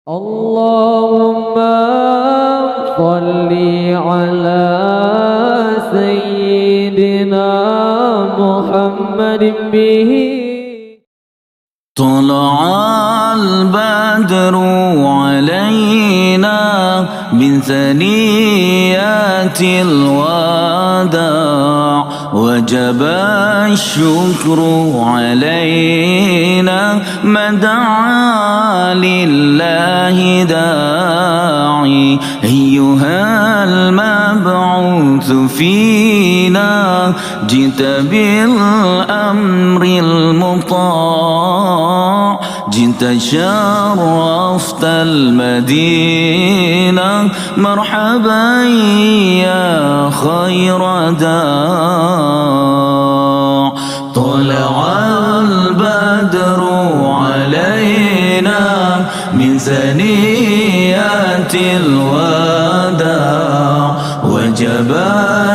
اللهم صل على سيدنا محمد به طلع البدر علينا من ثنيات الوداع وجب الشكر علينا ما دعا لله داعي أيها المبعوث فينا جئت بالأمر المطاع جئت شرفت المدينة مرحبا يا خير داع طلع البدر علينا من ثنيات الوداع وجب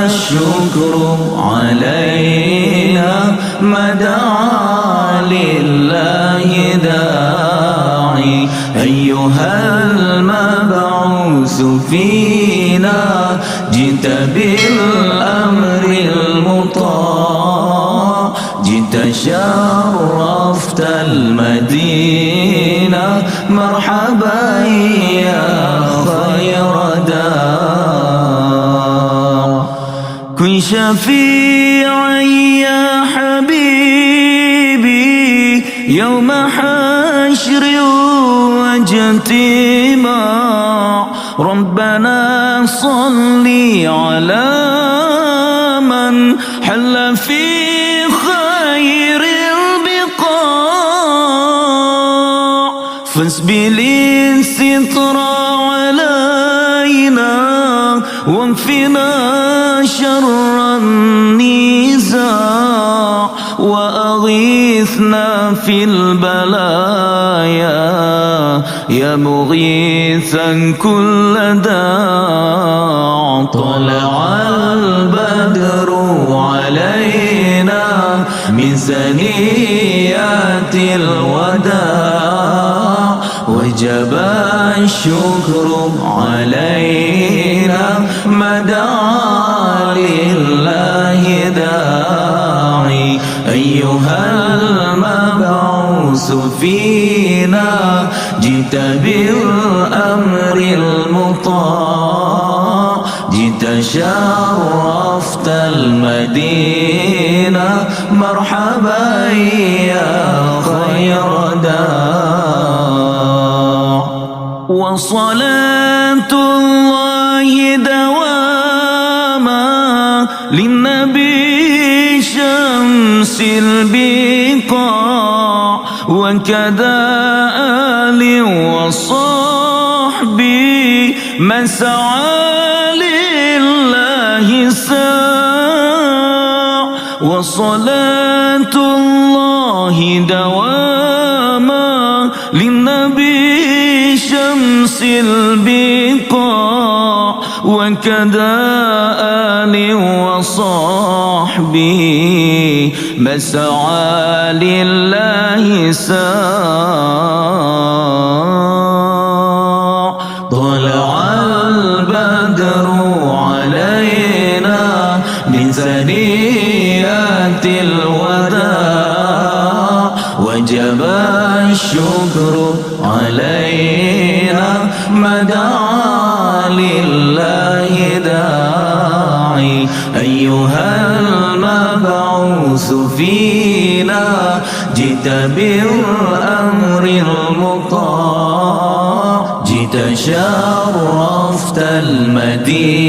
الشكر علينا ما دعا لله داعي أيها المبعوث فينا جئت بالأمر المطاع جئت شرفت المدينة مرحبا يا خير داع كن شفيعا يا حبيبي يوم حشر واجتماع ربنا صل على من حل في خير البقاع فاسبل الستر علينا وانفنا شر النزاع وأغيثنا في البلايا يا مغيثا كل داع طلع البدر علينا من ثنيات الوداع وجب الشكر علينا ما دعا لله داعي أيها المبعوث فينا جئت بالأمر المطاع جئت شرفت المدينة مرحبا يا خير داع وصلاة الله دواما للنبي شمس البقاع وكذا آل وصحبي من سعى لله ساع وصلاة الله دواما للنبي شمس البقاع وكذا آل وصحبي مسعى لله ساع طلع البدر علينا من ثنيات الوداع وجب الشكر علينا ما دعا لله داعي أيها المبعوث فينا جئت بالأمر المطاع جئت شرفت المدينة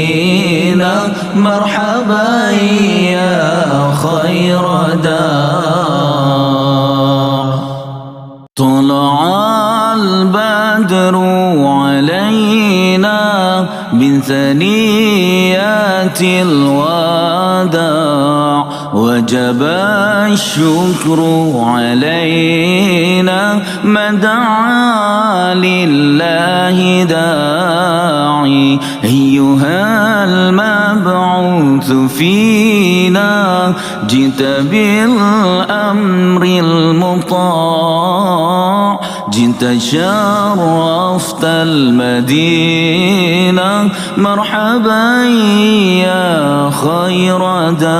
مرحبا يا خير داع طلع البدر علينا من ثنيات الوداع وجب الشكر علينا ما دعا لله داعي أيها المبعوث فينا جئت بالأمر المطاع جئت شرفت المدينة مرحبا يا خير داع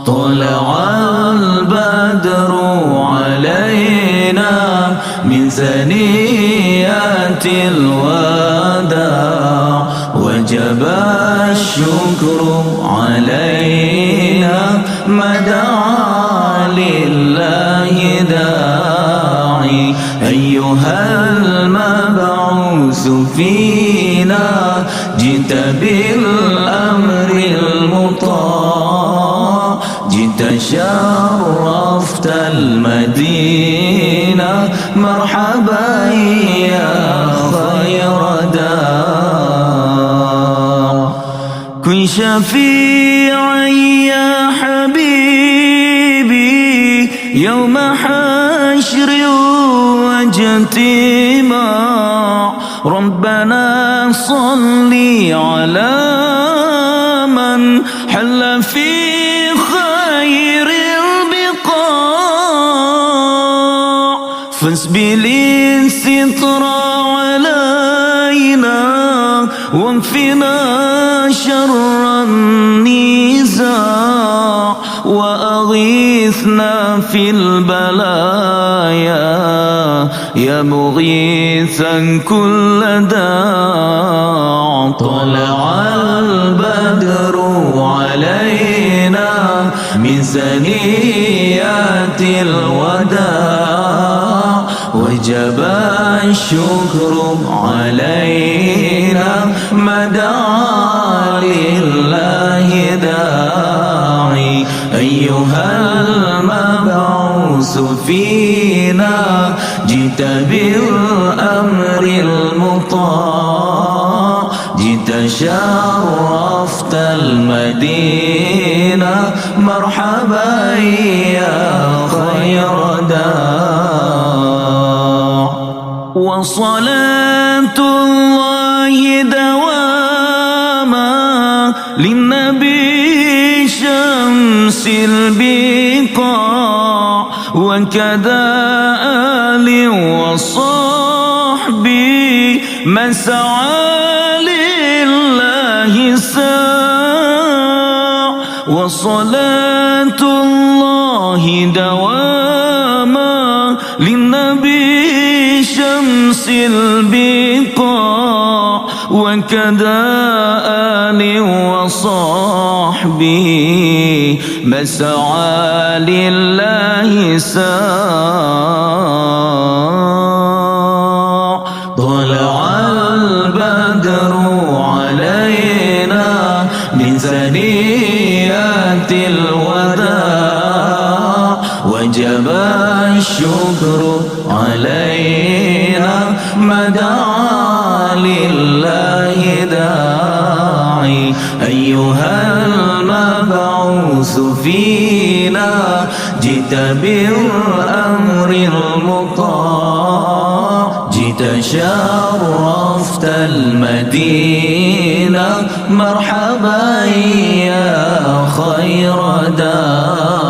طلع البدر علينا من ثنيات الوداع وجب الشكر علينا ما دعا لله داعي أيها المبعوث فينا جئت بالأمر المطاع جئت شرفت المدينة مرحبا يا خير داع كن شفيعا يا حبيبي يوم حشر واجتماع ربنا صل على من حل في خير البقاع فاسبل الستر علينا واكفنا شر النزاع وأغيثنا في البلايا يا مغيثا كل داع طلع البدر علينا من ثنيات الوداع وجب الشكر علينا ما دعا لله داعي أيها المبعوث فينا جئت بالأمر المطاع جئت شرفت المدينة مرحبا يا خير داع وصلاة الله دواما للنبي شمس البقاع وكذا آل وصحبي من سعى لله ساع وصلاة الله دواما للنبي شمس البقاع وكذا آل وصحبي مسعى لله ساع طلع البدر علينا من ثنيات الوداع وجب الشكر علينا ما دعا لله داعي أيها المبعوث فينا جئت بالأمر المطاع جئت شرفت المدينة مرحبا يا خير داع